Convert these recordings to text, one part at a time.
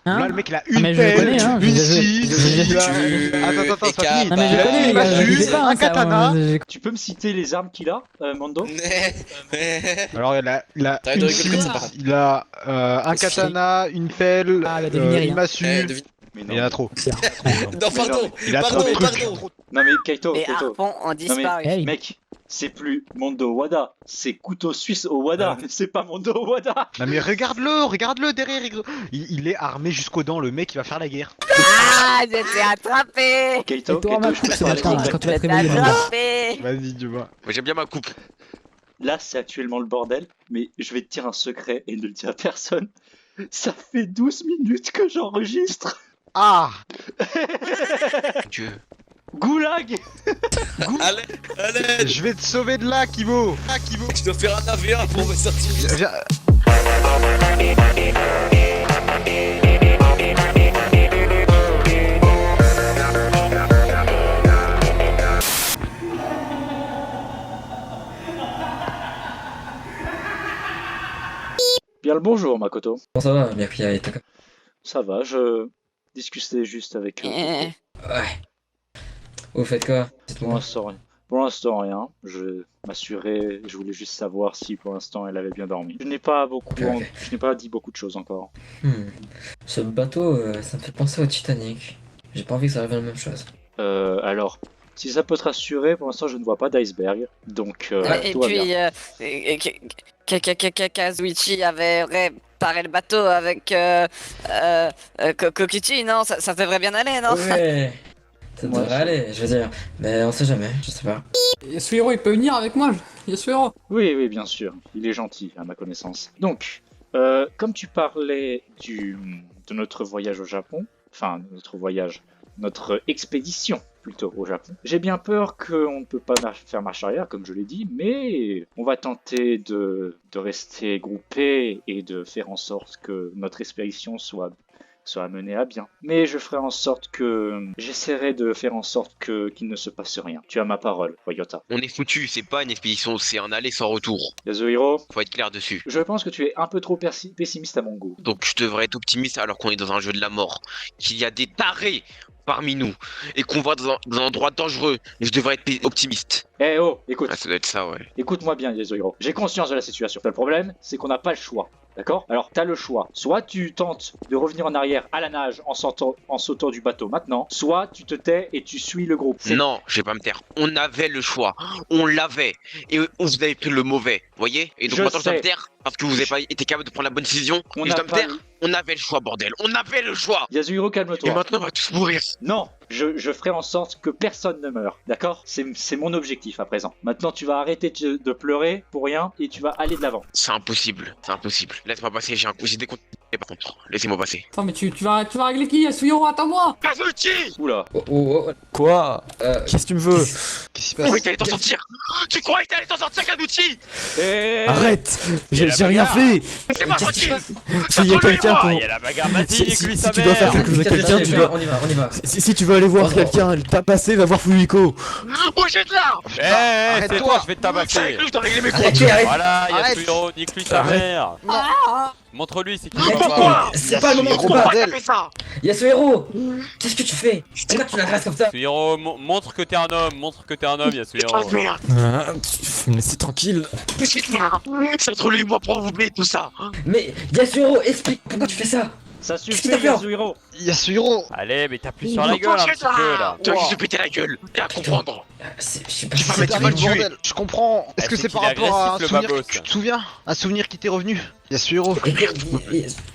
Hein? Là, le mec, il a Ah, mais une je le pelle, connais, hein, une je- scie, je- il a... Tu- Attends, c'est pas fini. Non mais je Il a connais, une les gars, massue, je sais pas, un hein, ça, katana. moi, Tu peux me citer les armes qu'il a, Mando? Alors, il a T'arrêtes de une rigoler comme ça, par scie, contre. il a un katana, une pelle, Ah, bah, devinez rien. une massue. Devine. Mais Il y en a trop. Non, pardon. Il a trop de trucs. Non mais Kaito, Les Kaito. harpons ont disparu. Hey. Mec, c'est plus Mondo Wada, c'est couteau suisse au Wada, c'est pas Mondo Wada. Non mais regarde-le derrière. Il est armé jusqu'aux dents, le mec, il va faire la guerre. Ah, j'étais attrapé. Kaito, Et toi, ma je coupe, peux c'est parler maintenant, avec quand tu toi. vas te J'étais réveiller, Mando. attrapé. Vas-y, tu vois. Moi j'aime bien ma coupe. Là, c'est actuellement le bordel, mais je vais te dire un secret et ne le dire à personne. Ça fait 12 minutes que j'enregistre. Ah Dieu. Goulag. Allez, Je vais te sauver de là, Kibo. tu dois faire un AV1 pour me sortir. Viens. Bien le bonjour, Makoto. Bon, ça va, bien qu'il y a Ça va, je discutais juste avec eux. Eh, Ouais. Vous faites quoi? Pour Dites-moi. l'instant, rien. Pour l'instant, rien. Je m'assurais, je voulais juste savoir si pour l'instant elle avait bien dormi. Je n'ai pas dit beaucoup de choses encore. Ce bateau, ça me fait penser au Titanic. J'ai pas envie que ça arrive à la même chose. Alors, si ça peut te rassurer, pour l'instant je ne vois pas d'iceberg. Donc, Et tout va bien. puis, Kazuichi avait réparé le bateau avec Kokichi, non? Ça devrait bien aller, non? Ouais. Ça Ouais, devrait aller, je veux dire. Mais on sait jamais, je sais pas. Yasuhiro, il peut venir avec moi, Yasuhiro. Oui, bien sûr. Il est gentil, à ma connaissance. Donc, comme tu parlais de notre voyage au Japon, enfin, notre expédition plutôt au Japon, j'ai bien peur qu'on ne peut pas faire marche arrière, comme je l'ai dit, mais on va tenter de rester groupés et de faire en sorte que notre expédition soit menée à bien. Mais j'essaierai de faire en sorte qu'il ne se passe rien. Tu as ma parole, Toyota. On est foutu, c'est pas une expédition, c'est un aller sans retour. Yasuhiro, Faut être clair dessus. je pense que tu es un peu trop pessimiste à mon goût. Donc je devrais être optimiste alors qu'on est dans un jeu de la mort. Qu'il y a des tarés parmi nous et qu'on va dans un endroit dangereux. Et je devrais être optimiste. Eh oh, écoute. Ah, ça doit être ça, ouais. Écoute-moi bien, Yasuhiro. J'ai conscience de la situation. Le problème, c'est qu'on n'a pas le choix. D'accord? Alors, t'as le choix. Soit tu tentes de revenir en arrière à la nage en sautant du bateau maintenant, soit tu te tais et tu suis le groupe. Non, je vais pas me taire. On avait le choix. On l'avait. Et vous avez pris le mauvais. Vous voyez? Et donc Je maintenant je dois sais. me taire parce que vous n'avez pas été capable de prendre la bonne décision. On Et je n'a dois me pas taire. On avait le choix, bordel. On avait le choix. Yasuhiro, Et calme-toi. maintenant on va tous mourir. Non, je ferai en sorte que personne ne meure. D'accord? C'est mon objectif à présent. Maintenant, tu vas arrêter de pleurer pour rien et tu vas aller de l'avant. C'est impossible. C'est impossible. Laisse-moi passer. J'ai des comptes par contre. Laissez-moi passer. Attends, mais tu vas régler qui, Yasuhiro? Attends-moi. Kazuchi! Oula. Quoi? Euh, Qu'est-ce que tu me veux? Qu'est-ce qui se Tu croyais passe? que t'allais t'en sortir? Tu croyais que t'allais t'en sortir, Kazuchi? Arrête! J'ai rien fait! Laissez-moi tranquille! S'il y a quelqu'un pour. Il y a la bagarre, vas-y, Si, nique-lui si sa tu dois faire mère. quelque chose à quelqu'un, tu dois. On y va. Si tu veux aller voir quelqu'un, t'as passé, va voir Fumiko. Bougez de là! Eh, c'est Arrête-toi. toi, je vais te C'est tabasser. avec lui que je dois régler mes comptes! Arrêtez, arrête. Voilà, Arrête. Yasuhiro, nique-lui sa Arrête. mère. Montre-lui, c'est qui. C'est pas le moment de Yasuhiro, combat. Pourquoi t'as bordel. fait ça? Yasuhiro, qu'est-ce que tu fais? Pourquoi tu l'agresses comme ça? Yasuhiro, montre que t'es un homme, Yasuhiro. Oh merde! Tu me laisser tranquille. Qu'est-ce que c'est là? C'est entre lui et moi pour vous oublier tout ça! Mais Yasuhiro, explique pourquoi tu fais ça? Ça Qu'est-ce suffit, qu'il t'a fait? Yasuhiro. Yasuhiro. Allez, mais t'appuies sur la gueule un petit peu là. Toi qui se péter la gueule! Et à comprendre! Je sais pas Tu si vas c'est mettre C'est mal pas tué. le bordel. Je comprends. Est-ce Ah, que c'est c'est par qu'il est rapport à un agressif, le souvenir babos. tu te souviens? Un souvenir qui t'est revenu? Yasuhiro.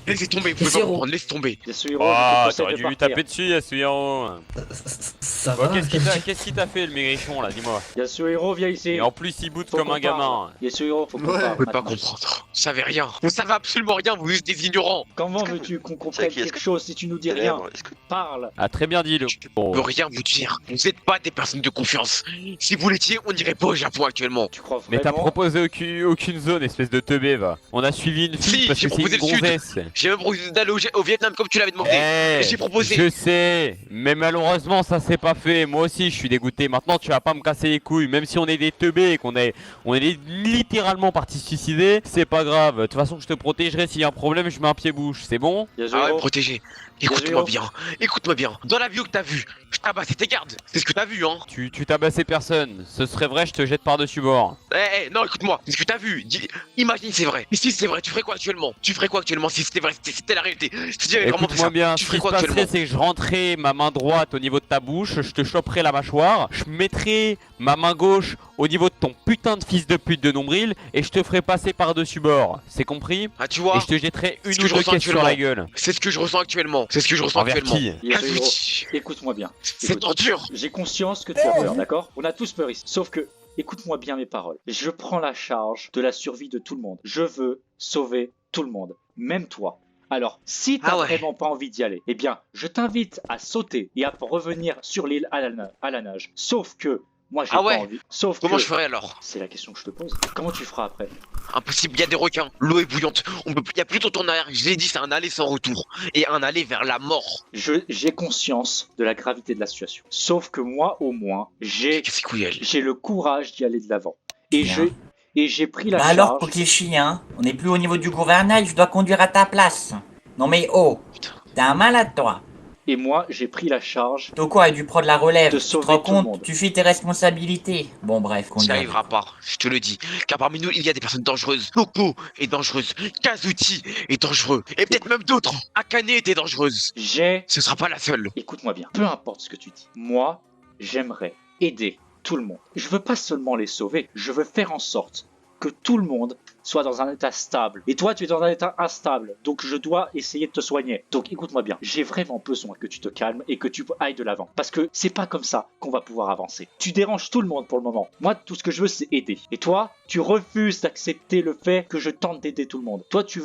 Laissez tomber, vous pouvez pas Yasuhiro. comprendre, laisse tomber! Yasuhiro, Oh, je te conseille t'aurais de dû lui partir. taper dessus, Yasuhiro. Ça Bon, va? qu'est-ce qu'il t'a fait, le maigrichon là, dis-moi. Yasuhiro, viens ici. Et en plus, il boude Faut comme qu'on un gamin. parle. Yasuhiro, faut qu'on parle. Vous pouvez pas maintenant. comprendre. Vous savez rien. Vous savez absolument rien, vous êtes des ignorants. Comment veux-tu qu'on comprenne quelque chose si tu nous dis rien? Parle. Ah, très bien dit, le. Je peux rien vous dire. Vous n'êtes pas des personnes de confiance. Si vous l'étiez, on n'irait pas au Japon actuellement. Tu crois Mais t'as vraiment? proposé aucune zone, espèce de teubé, va. On a suivi suis une Si, fille parce j'ai que c'est une proposé le Sud. gonzesse. J'ai même proposé d'aller au Vietnam comme tu l'avais demandé. Eh, J'ai proposé. je sais, mais malheureusement ça s'est pas fait. Moi aussi je suis dégoûté. Maintenant tu vas pas me casser les couilles, même si on est des teubés et on est littéralement partis se suicider, c'est pas grave. De toute façon je te protégerai s'il y a un problème, je mets un pied bouche, c'est bon? Ah ouais, Yasuhiro, protégé. Écoute-moi bien. Écoute-moi bien. Dans la vidéo que t'as vue, je tabassais tes gardes. C'est ce que t'as vu, hein. Tu tabassais personne. Ce serait vrai, je te jette par-dessus bord. Non, écoute-moi. C'est ce que t'as vu. Imagine c'est vrai. Et si c'est vrai, tu ferais quoi actuellement? Tu ferais quoi actuellement si c'était vrai, si c'était la réalité? Si j'avais vraiment fait Écoute-moi ça, bien, tu ce ferais qui se quoi passerait actuellement? c'est que je rentrais ma main droite au niveau de ta bouche, je te choperais la mâchoire, je mettrais ma main gauche au niveau de ton putain de fils de pute de nombril et je te ferais passer par-dessus bord. C'est compris? Ah, tu Et vois, je te jetterais une ce que ou je deux ressens caisses sur la actuellement. gueule. c'est ce que je ressens actuellement. C'est ce que je ressens Envers actuellement. qui? Yasuhiro, Kazuchi, écoute-moi bien. c'est Écoute. torture. J'ai conscience que tu as peur, d'accord? On a tous peur ici. Sauf que, écoute-moi bien mes paroles. Je prends la charge de la survie de tout le monde. Je veux sauver tout le monde, même toi. Alors, si t'as Ah ouais. vraiment pas envie d'y aller, eh bien, je t'invite à sauter et à revenir sur l'île à la nage. Sauf que, moi j'ai Ah ouais. pas envie. Sauf Comment que, je ferais alors? c'est la question que je te pose. Comment tu feras après? Impossible, il y a des requins, l'eau est bouillante, il y a plus de retour en arrière, je l'ai dit, c'est un aller sans retour, et un aller vers la mort. J'ai conscience de la gravité de la situation. Sauf que moi, au moins, j'ai Qu'est-ce que c'est j'ai le courage d'y aller de l'avant. Et Bien. j'ai pris la Bah charge. alors, Kokishi, hein, on n'est plus au niveau du gouvernail, je dois conduire à ta place. Non mais oh, t'es un malade toi. Et moi, j'ai pris la charge. Toko a dû prendre la relève, De tu te sauver rends tout le compte, monde. tu fuis tes responsabilités. Bon bref, Ça conduire. n'arrivera pas, je te le dis, car parmi nous il y a des personnes dangereuses. Toko est dangereuse, Kazuchi est dangereux, et peut-être même d'autres. Akane était dangereuse. Ce sera pas la seule. Écoute-moi bien, peu importe ce que tu dis. Moi, j'aimerais aider tout le monde. Je veux pas seulement les sauver, je veux faire en sorte que tout le monde soit dans un état stable. Et toi, tu es dans un état instable, donc je dois essayer de te soigner. Donc écoute-moi bien, j'ai vraiment besoin que tu te calmes et que tu ailles de l'avant. Parce que c'est pas comme ça qu'on va pouvoir avancer. Tu déranges tout le monde pour le moment. Moi, tout ce que je veux, c'est aider. Et toi, tu refuses d'accepter le fait que je tente d'aider tout le monde. Toi, tu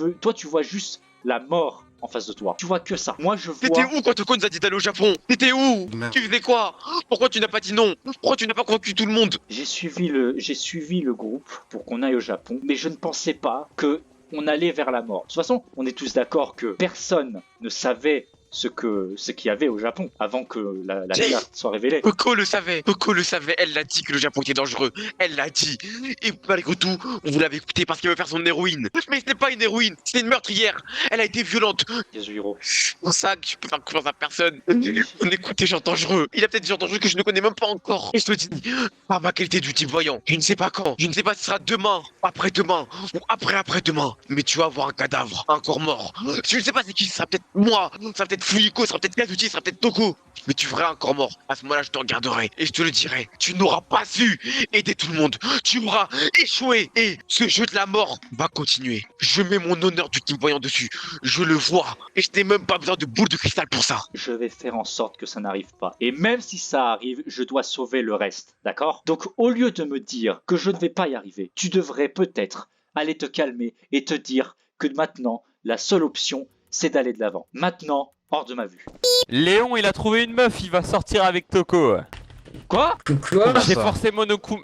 vois juste la mort en face de toi. Tu vois que ça. Moi, je vois... T'étais où quand Toko nous a dit d'aller au Japon? T'étais où? Tu faisais quoi? Pourquoi tu n'as pas dit non? Pourquoi tu n'as pas convaincu tout le monde? J'ai suivi le groupe pour qu'on aille au Japon, mais je ne pensais pas que on allait vers la mort. De toute façon, on est tous d'accord que personne ne savait ce qu'il y avait au Japon avant que la guerre soit révélée. Coco le savait, elle l'a dit que le Japon était dangereux, elle l'a dit. Et malgré tout, vous l'avez écouté parce qu'elle veut faire son héroïne. Mais ce n'est pas une héroïne, c'est une meurtrière. Elle a été violente. Yasuhiro. C'est pour ça que je peux faire confiance à personne. On écoute des gens dangereux. Il y a peut-être des gens dangereux que je ne connais même pas encore. Et je te dis, par ma qualité du type voyant, je ne sais pas quand, je ne sais pas si ce sera demain, après-demain ou après-après-demain. Mais tu vas avoir un cadavre, un corps mort. Je ne sais pas c'est qui, ce sera peut-être moi, ça sera peut-être Fuyiko, ça sera peut-être Kazuchi, ça sera peut-être Toko. Mais tu feras un corps mort. À ce moment-là, je te regarderai et je te le dirai. Tu n'auras pas su aider tout le monde. Tu auras échoué. Et ce jeu de la mort va continuer. Je mets mon honneur du team voyant dessus. Je le vois. Et je n'ai même pas besoin de boule de cristal pour ça. Je vais faire en sorte que ça n'arrive pas. Et même si ça arrive, je dois sauver le reste. D'accord? Donc, au lieu de me dire que je ne vais pas y arriver, tu devrais peut-être aller te calmer et te dire que maintenant, la seule option, c'est d'aller de l'avant. Maintenant, hors de ma vue. Léon il a trouvé une meuf, il va sortir avec Toko. Quoi? Quoi?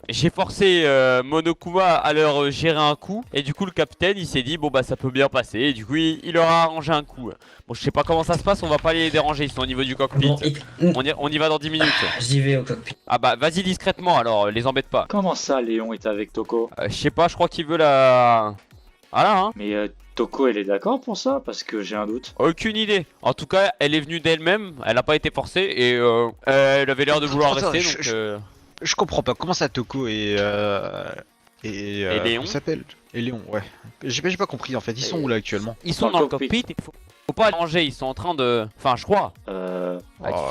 J'ai forcé Monokuma à leur gérer un coup et du coup le capitaine il s'est dit bon bah ça peut bien passer et du coup il leur a arrangé un coup. Bon je sais pas comment ça se passe, on va pas les déranger, ils sont au niveau du cockpit. Bon, On y va dans 10 minutes. j'y vais au cockpit. Ah bah vas-y discrètement alors, les embête pas. Comment ça, Léon est avec Toko? Je sais pas, je crois qu'il veut la... Ah là hein. Mais Toko, elle est d'accord pour ça? Parce que j'ai un doute. Aucune idée. En tout cas, elle est venue d'elle-même, elle a pas été forcée et elle avait l'air de vouloir Attends, rester donc... Je comprends pas, comment ça Toko et Léon comment ça s'appelle? Et Léon, ouais. J'ai pas compris en fait, ils sont où là actuellement? Ils sont dans le cockpit, faut pas les ranger, ils sont en train de... Enfin je crois. Tu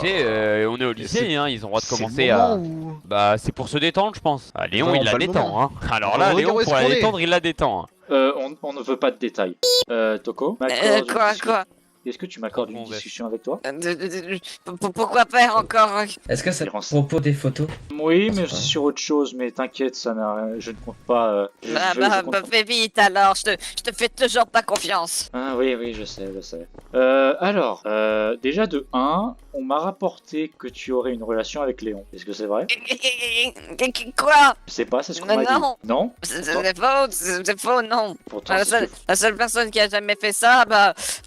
sais, on est au lycée, hein, ils ont le droit de commencer à... Bah c'est pour se détendre je pense. Ah, Léon il la détend hein. Alors là Léon pour la détendre il la détend. On ne veut pas de détails. Toko, Quoi? est-ce que tu m'accordes une discussion avec toi? Pourquoi pas encore? Est-ce que c'est à propos des photos? Oui, mais c'est sur autre chose, mais t'inquiète, ça n'a rien, je ne compte pas. Fais vite alors, je te fais toujours pas confiance. Ah oui, je sais. Alors, déjà de 1, on m'a rapporté que tu aurais une relation avec Léon. Est-ce que c'est vrai? Quoi? Je sais pas, c'est ce qu'on Mais m'a dit. non. Non? C'est faux, non. Pourtant, La seule personne qui a jamais fait ça,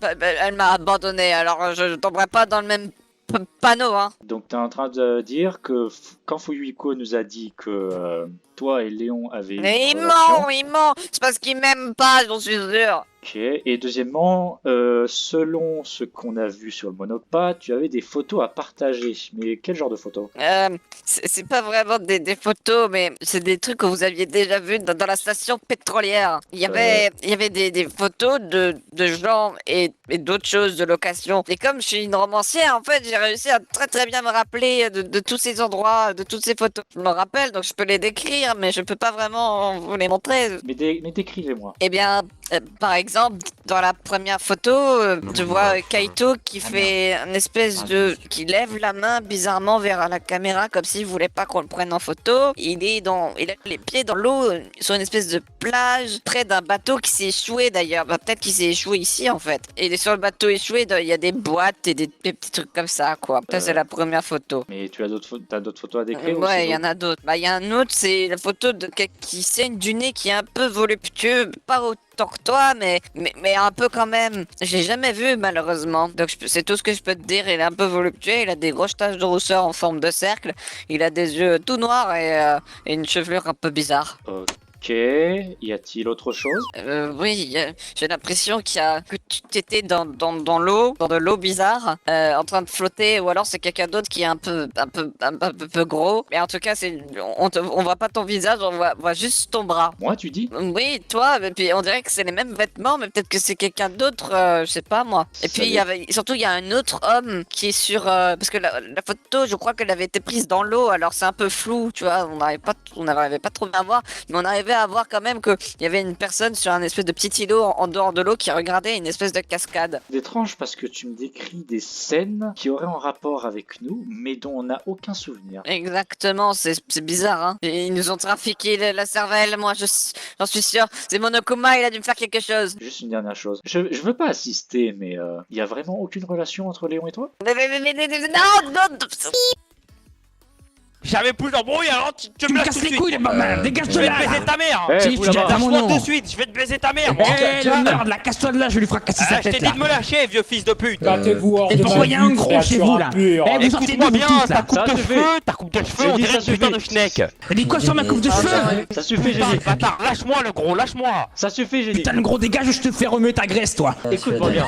elle m'a abandonné. Alors je tomberai pas dans le même panneau, hein. Donc t'es en train de dire que quand Fuyuhiko nous a dit que toi et Léon avaient Mais une relation... il ment. C'est parce qu'il m'aime pas, j'en suis sûr. Ok, et deuxièmement, selon ce qu'on a vu sur le monopathe, tu avais des photos à partager. Mais quel genre de photos? C'est pas vraiment des photos, mais c'est des trucs que vous aviez déjà vus dans la station pétrolière. Il y avait des photos de gens et d'autres choses de location. Et comme je suis une romancière, en fait, j'ai réussi à très bien me rappeler de tous ces endroits, de toutes ces photos. Je me rappelle, donc je peux les décrire, mais je peux pas vraiment vous les montrer. Mais décrivez-moi. Eh bien, par exemple, dans la première photo, tu vois Kaito qui fait une espèce de... qui lève la main bizarrement vers la caméra comme s'il voulait pas qu'on le prenne en photo. Il a les pieds dans l'eau sur une espèce de plage près d'un bateau qui s'est échoué d'ailleurs. Peut-être qu'il s'est échoué ici en fait. Et il est sur le bateau échoué, il y a des boîtes et des petits trucs comme ça quoi. Ça c'est la première photo. Mais tu as d'autres photos à décrire aussi, Ouais, il y en a d'autres. Il y a un autre, c'est la photo de quelqu'un qui saigne du nez qui est un peu voluptueux, pas autant que toi, mais un peu quand même. J'ai jamais vu malheureusement. Donc c'est tout ce que je peux te dire. Il est un peu voluptueux, il a des grosses taches de rousseur en forme de cercle, il a des yeux tout noirs et une chevelure un peu bizarre. Ok, y a-t-il autre chose? Oui, j'ai l'impression que tu étais dans l'eau, dans de l'eau bizarre, en train de flotter, ou alors c'est quelqu'un d'autre qui est un peu gros. Mais en tout cas, on voit pas ton visage, on voit juste ton bras. Moi, tu dis? Oui, toi, et puis on dirait que c'est les mêmes vêtements, mais peut-être que c'est quelqu'un d'autre, je sais pas moi. Et puis surtout il y a un autre homme qui est sur, parce que la photo, je crois qu'elle avait été prise dans l'eau, alors c'est un peu flou, tu vois, on n'arrivait pas trop bien à voir, mais on arrivait à voir quand même qu'il y avait une personne sur un espèce de petit îlot en dehors de l'eau qui regardait une espèce de cascade. C'est étrange parce que tu me décris des scènes qui auraient en rapport avec nous, mais dont on n'a aucun souvenir. Exactement, c'est bizarre, hein. Ils nous ont trafiqué la cervelle, moi j'en suis sûr. C'est Monokuma, il a dû me faire quelque chose. Juste une dernière chose. Je veux pas assister, mais il y a vraiment aucune relation entre Léon et toi? Mais non. J'avais plus d'embrouille, alors tu me casses les couilles, dégage je vais te baiser ta mère. Si, je te mon nom. De suite, je vais te baiser ta mère. Le merde, la casse-toi de là, je lui ferai casser sa Je t'ai tête dit là. de me lâcher, vieux fils de pute. Battez-vous hors de pourquoi il y a un gros chez vous là? Vous sortez Écoute-moi de bien, tous ta là. coupe de cheveux, on dirait une putain de schneck. T'as dit quoi sur ma coupe de cheveux? Ça suffit, j'ai Putain, dit. bâtard, lâche-moi le gros, lâche-moi. Ça suffit, j'ai dit. Putain, le gros dégage, je te fais remuer ta graisse toi. Écoute-moi bien.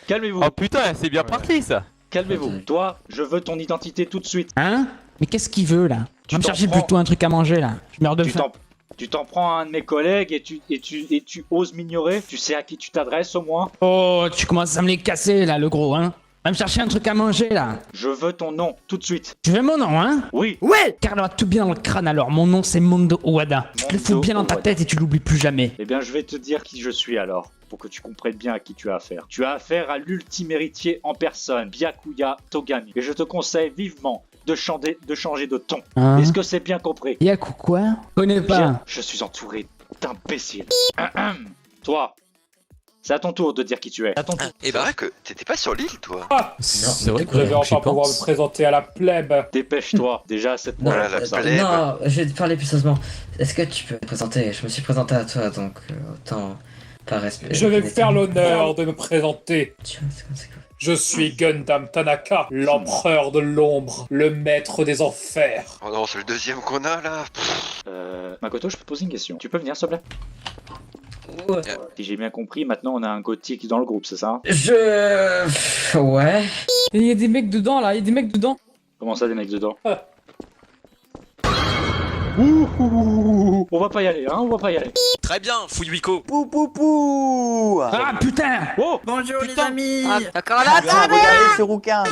Calmez-vous. Oh putain, c'est bien parti ça. Calmez-vous. Toi, je veux ton identité tout de suite. Hein? Mais qu'est-ce qu'il veut là? Va me t'en chercher prends. plutôt un truc à manger là. Je meurs de faim. Tu t'en prends à un de mes collègues et tu oses m'ignorer. Tu sais à qui tu t'adresses au moins. Oh, tu commences à me les casser là, le gros, hein? Va me chercher un truc à manger là. Je veux ton nom tout de suite. Tu veux mon nom, hein? Oui. Ouais! Carle-moi tout bien dans le crâne alors. Mon nom c'est Mondo Owada. Tu te le fous bien dans ta tête et tu l'oublies plus jamais. Eh bien, je vais te dire qui je suis alors, pour que tu comprennes bien à qui tu as affaire. Tu as affaire à l'ultime héritier en personne, Byakuya Togami. Et je te conseille vivement de changer de ton. Hein? Est-ce que c'est bien compris? Yaku quoi? Connais pas. Bien, je suis entouré d'imbéciles. Toi, c'est à ton tour de dire qui tu es. Et bah, que t'étais pas sur l'île, toi. C'est vrai Je vais enfin pouvoir me présenter à la plèbe. Dépêche-toi, déjà cette Non, Voilà, la plèbe. non, je vais te parler plus sérieusement. Est-ce que tu peux te présenter? Je me suis présenté à toi, donc autant par respect. Je vais me faire l'honneur de me présenter. Tu vois, c'est quoi? Je suis Gundam Tanaka, l'empereur de l'ombre, le maître des enfers. Oh non, c'est le deuxième qu'on a là. Makoto, je peux te poser une question. Tu peux venir, s'il te plaît? Ouais. Si j'ai bien compris, maintenant on a un gothique dans le groupe, c'est ça? Ouais. Il y a des mecs dedans là, il y a des mecs dedans. Comment ça, des mecs dedans? Ouh, on va pas y aller, hein, on va pas y aller. Très bien, Fuyuhiko. Ah putain! Oh, Bonjour les Putain. amis. Encore là, Regardez ce rouquin.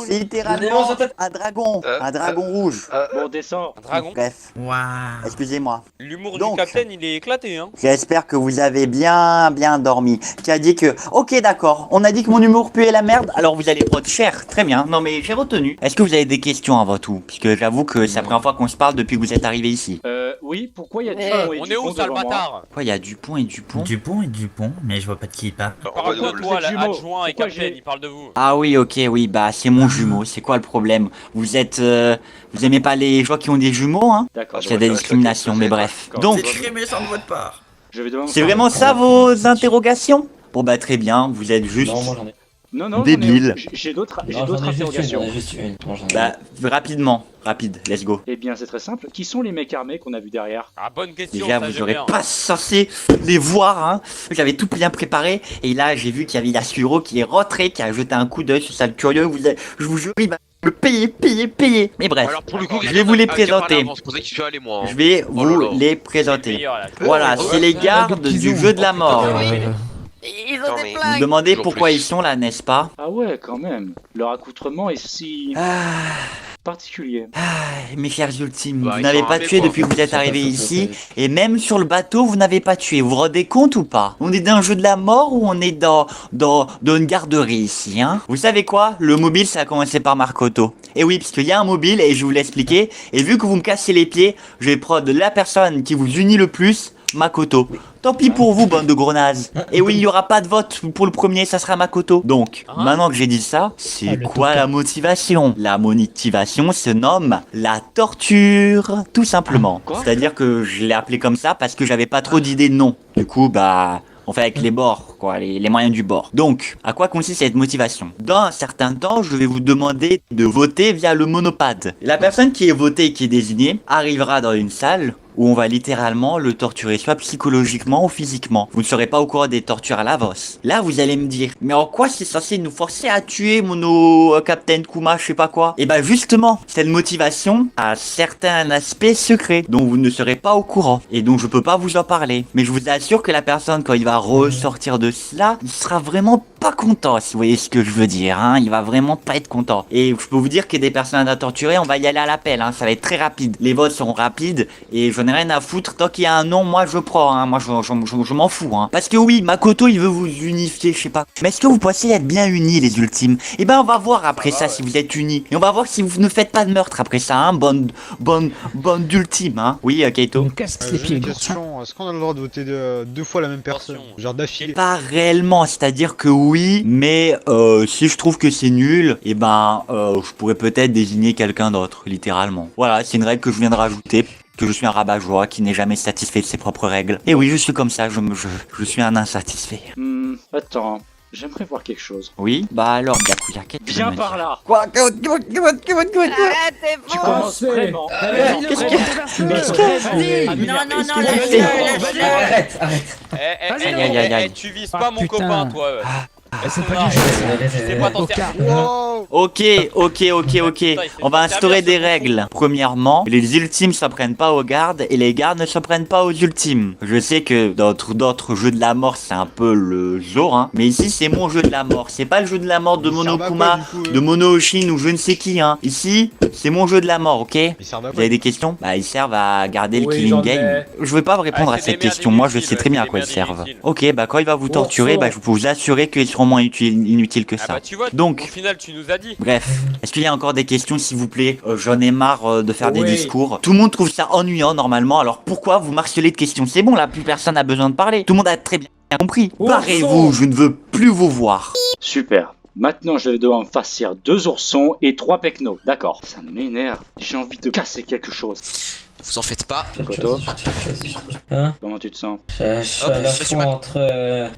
C'est littéralement un dragon. Euh, Un dragon rouge. bon, descends. Un dragon. Bref, Waouh. excusez-moi. L'humour Donc. du capitaine, il est éclaté, hein. J'espère que vous avez bien dormi. Qui a dit que, ok d'accord, on a dit que mon humour puait la merde, alors vous allez prendre cher. Très bien, non mais j'ai retenu. Est-ce que vous avez des questions avant tout? Puisque j'avoue que c'est la première fois qu'on se parle depuis que vous êtes arrivé ici. Oui, pourquoi y a Mais du fond et On du est où, fond sale devant moi? bâtard? part. Quoi, il y a Dupont et Dupont? Dupont et Dupont, mais je vois pas de qui il parle. Il parle de toi, l'adjoint et capitaine, il parle de vous. Ah oui, ok, oui, bah c'est mon jumeau. C'est quoi le problème? Vous êtes, vous aimez pas les joueurs qui ont des jumeaux, hein? D'accord. C'est des discriminations, mais bref. Donc, C'est très méchant de votre part. Je vais devoir. c'est vraiment ça vos interrogations? Bon bah très bien, vous êtes juste Non, moi j'en ai. Non, débile. j'ai d'autres Non, j'en ai juste une, interrogations. j'en ai juste une. Non, j'en ai Bah rapidement, rapide, let's go. Eh bien, c'est très simple. Qui sont les mecs armés qu'on a vus derrière? Ah, bonne question. Déjà, ça, vous j'aime n'aurez bien. pas censé les voir, hein. J'avais tout bien préparé, et là, j'ai vu qu'il y avait Yasuhiro qui est rentré, qui a jeté un coup d'œil sur ça, le curieux. Je vous jure, il va me payer. Mais bref, Alors pour le coup, je vais vous les quelqu'un parle présenter. avant, c'est pour ça qu'il fait aller moi. Je vais Oh là vous là. les présenter. Meilleur, là. Voilà, c'est les gardes du jeu de la mort. Ils ont Non, des mais- Vous plaques. me demandez Toujours pourquoi plus. ils sont là, n'est-ce pas? Ah ouais, quand même. Leur accoutrement est si particulier. Mes chers ultimes, Bah, vous ils n'avez sont pas armés, tué quoi. depuis que vous êtes Ça arrivé passe, ici, ça et même sur le bateau, vous n'avez pas tué. Vous vous rendez compte ou pas? On est dans un jeu de la mort ou on est dans une garderie ici, hein? Vous savez quoi? Le mobile, ça a commencé par Marcoto. Et oui, parce qu'il y a un mobile, et je vais vous l'expliquer, et vu que vous me cassez les pieds, je vais prendre la personne qui vous unit le plus, Makoto. Tant pis pour vous, bande de gros nazes. Et oui, il y aura pas de vote pour le premier, ça sera Makoto. Donc, maintenant que j'ai dit ça, c'est le quoi totem. la motivation? La motivation se nomme la torture, tout simplement. Quoi? C'est-à-dire que je l'ai appelé comme ça parce que j'avais pas trop d'idées de nom. Du coup, bah... on fait avec les bords, quoi, les moyens du bord. Donc, à quoi consiste cette motivation? Dans un certain temps, je vais vous demander de voter via le monopade. La personne qui est votée et qui est désignée arrivera dans une salle où on va littéralement le torturer, soit psychologiquement ou physiquement. Vous ne serez pas au courant des tortures à l'avance. Là, vous allez me dire, mais en quoi c'est censé nous forcer à tuer mon Captain Kuma, je sais pas quoi? Et bah justement, cette motivation a certains aspects secrets dont vous ne serez pas au courant et dont je peux pas vous en parler. Mais je vous assure que la personne, quand il va ressortir de cela, il sera vraiment pas content, si vous voyez ce que je veux dire, hein. Il va vraiment pas être content. Et je peux vous dire que des personnes à torturer, on va y aller à l'appel, hein. Ça va être très rapide. Les votes seront rapides et j'en ai rien à foutre. Tant qu'il y a un nom, moi je prends, hein. Moi je m'en fous, hein. Parce que oui, Makoto il veut vous unifier, je sais pas. Mais est-ce que vous pensez être bien unis, les ultimes? Et ben on va voir après ça si vous êtes unis. Et on va voir si vous ne faites pas de meurtre après ça, hein. Bonne d'ultime, hein. Oui, Kaito. On me casse les J'ai pieds, une gros. question, est-ce qu'on a le droit de voter deux fois la même personne? Genre d'affilée? Pas réellement, c'est-à-dire que oui, mais si je trouve que c'est nul, et ben je pourrais peut-être désigner quelqu'un d'autre, littéralement. Voilà, c'est une règle que je viens de rajouter, que je suis un rabat-joie qui n'est jamais satisfait de ses propres règles. Et oui, je suis comme ça, je suis un insatisfait. Attends, j'aimerais voir quelque chose. Oui, bah alors, Byakuya, qu'est-ce que tu veux Viens me par dire? là. Quoi? Arrête, c'est Tu bon. commences vraiment. Qu'est-ce que... Non, non, non, laisse-le, laisse-le. Arrête. Vas-y, Aïe, aïe, aïe, aïe. Tu vises Ah, pas mon putain. copain, toi. C'est pas du jeu. C'est pas ton Bocard. Ok. On va instaurer des règles. Premièrement, les ultimes s'en prennent pas aux gardes et les gardes ne s'en prennent pas aux ultimes. Je sais que dans d'autres jeux de la mort, c'est un peu le genre, hein. Mais ici, c'est mon jeu de la mort. C'est pas le jeu de la mort de Monokuma, de Mono Oshin ou je ne sais qui, hein. Ici, c'est mon jeu de la mort, ok? Ils servent à Vous quoi? avez des questions? Bah, ils servent à garder le Oui, killing j'en game. ai. Je vais pas vous répondre Ah, à c'est cette des merdes question. Moi, je inutiles, sais très bien à c'est quoi des ils merdes servent. inutiles. Ok, bah, quand il va vous torturer, Bon bah, sang. je peux vous assurer qu'ils seront moins inutiles que Ah ça. bah tu vois, Donc- au final tu nous as dit. Bref, est-ce qu'il y a encore des questions, s'il vous plaît? J'en ai marre de faire des Oui. discours. Tout le monde trouve ça ennuyant normalement, alors pourquoi vous marcelez de questions? C'est bon, là, plus personne n'a besoin de parler. Tout le monde a très bien compris. Ourson. Barrez-vous, je ne veux plus vous voir. Super. Maintenant, je vais devoir me farcir 2 oursons et 3 pecnos. D'accord. Ça m'énerve. J'ai envie de casser quelque chose. Vous en faites pas. Koto, Hein? comment tu te sens? Je suis à la fois entre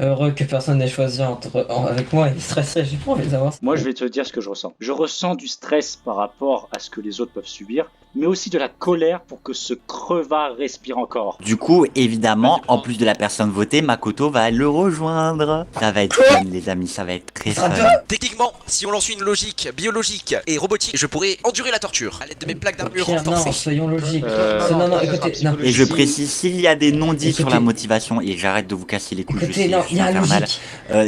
heureux que personne n'ait choisi avec moi et stressé, j'ai pas envie de savoir. Moi, je vais te dire ce que je ressens. Je ressens du stress par rapport à ce que les autres peuvent subir, mais aussi de la colère pour que ce crevard respire encore. Du coup, évidemment, en plus de la personne votée, Makoto va le rejoindre. Ça va être fun, les amis, ça va être très fun. Techniquement, si on lance une logique biologique et robotique, je pourrais endurer la torture à l'aide de mes plaques d'armure Pierre, non, renforcées. soyons logiques. Euh, Non, écoutez, non. Et je précise, s'il y a des non-dits sur la Écoutez. motivation, et j'arrête de vous casser les couilles, je Écoutez, sais, non, je suis il y a infernal. logique.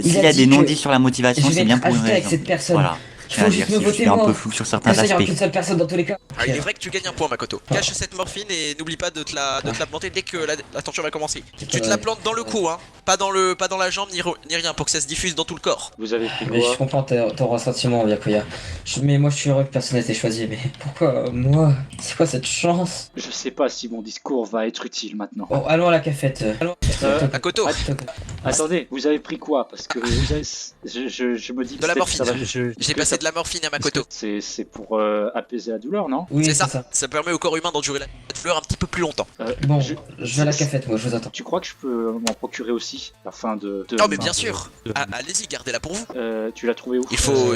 S'il y a a dit des que non-dits sur la motivation, je c'est vais bien être pour une ajouté avec raison. cette personne. Voilà. Je tiens à dire si je suis un peu flou sur certains Ça, il y aura aspects. qu'une seule personne dans tous les cas. Ah, il est vrai que tu gagnes un point, Makoto. Cache cette morphine et n'oublie pas de te la planter dès que la torture va commencer. Tu te la plantes dans le cou, hein. Pas dans la jambe ni rien pour que ça se diffuse dans tout le corps. Vous avez pris Mais je quoi? comprends ton ressentiment, Yakuya. Mais moi, je suis heureux que personne n'ait été choisi. Mais pourquoi moi? C'est quoi cette chance? Je sais pas si mon discours va être utile maintenant. Bon, allons à la cafette. Allons. Makoto, Attendez, vous avez pris quoi? Parce que vous avez... je me dis que de la peut-être ça morphine. va... J'ai passé de la morphine à Makoto. C'est pour apaiser la douleur, non? Oui, C'est ça. Ça permet au corps humain d'endurer la douleur un petit peu plus longtemps. Bon, je vais à la cafette, moi, je vous attends. Tu crois que je peux m'en procurer aussi afin de... Oh mais bien sûr. Allez-y, gardez-la pour vous. Tu l'as trouvé où? Il faut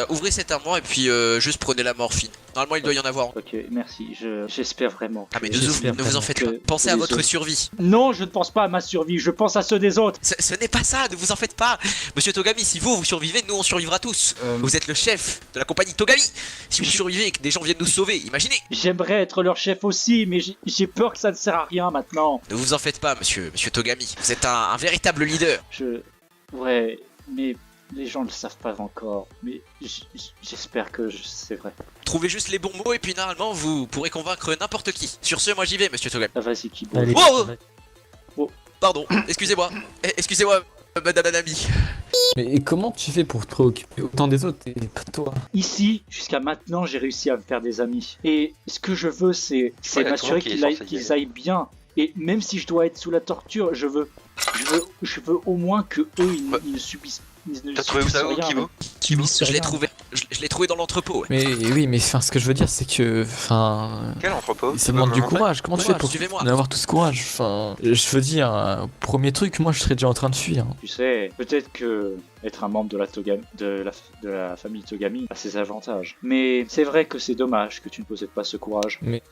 ouvrez cette armoire et puis juste prenez la morphine. Normalement il doit y en avoir. Ok, merci. J'espère vraiment. Ah mais ne vous en faites pas. Pensez à votre survie. Non, je ne pense pas à ma survie. Je pense à ceux des autres. Ce n'est pas ça. Ne vous en faites pas. Monsieur Togami, si vous survivez, nous on survivra tous. Vous êtes le chef de la compagnie Togami. Si vous survivez et que des gens viennent nous sauver, imaginez. J'aimerais être leur chef aussi, mais j'ai peur que ça ne sert à rien maintenant. Ne vous en faites pas, monsieur Togami. Vous êtes un véritable leader. Ouais, mais les gens ne le savent pas encore. Mais j'espère que c'est vrai. Trouvez juste les bons mots et puis normalement vous pourrez convaincre n'importe qui. Sur ce, moi j'y vais, monsieur Togami. Ah, vas-y, qui Oh pardon, excusez-moi. Excusez-moi, madame Anami. Mais comment tu fais pour te préoccuper autant des autres et pas de toi? Ici, jusqu'à maintenant, j'ai réussi à me faire des amis. Et ce que je veux, c'est m'assurer qu'ils aillent bien. Et même si je dois être sous la torture, je veux au moins que eux, ils ne subissent. T'as trouvé où ça, Kibo? Je l'ai trouvé. Je l'ai trouvé dans l'entrepôt. Ouais. Mais oui, mais enfin, ce que je veux dire, c'est que, enfin, Quel entrepôt? ça demande du courage. Comment tu fais pour suivez-moi. avoir tout ce courage? Enfin, je veux dire, premier truc, moi, je serais déjà en train de fuir. Tu sais, peut-être que être un membre de la famille Togami a ses avantages. Mais c'est vrai que c'est dommage que tu ne possèdes pas ce courage. Mais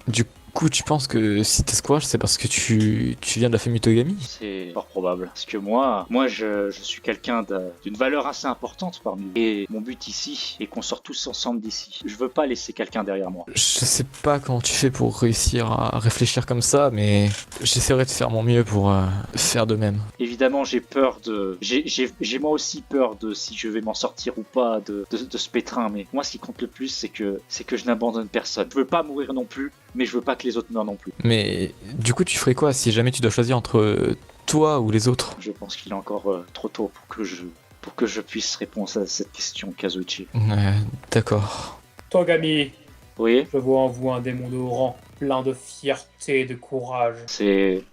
du coup, tu penses que si t'as ce courage, c'est parce que tu viens de la famille Togami? C'est fort probable. Parce que moi je suis quelqu'un d'une valeur assez importante parmi nous. Et mon but ici est qu'on sorte tous ensemble d'ici. Je veux pas laisser quelqu'un derrière moi. Je sais pas comment tu fais pour réussir à réfléchir comme ça, mais j'essaierai de faire mon mieux pour faire de même. Évidemment, j'ai peur de... J'ai moi aussi peur de si je vais m'en sortir ou pas de ce pétrin. Mais moi, ce qui compte le plus, c'est que je n'abandonne personne. Je veux pas mourir non plus, mais je veux pas que les autres meurent non plus. Mais du coup, tu ferais quoi si jamais tu dois choisir entre toi ou les autres? Je pense qu'il est encore trop tôt pour que je puisse répondre à cette question, Kazuichi. D'accord. Togami, Oui, je vois en vous un démon de haut rang, plein de fierté et de courage. c'est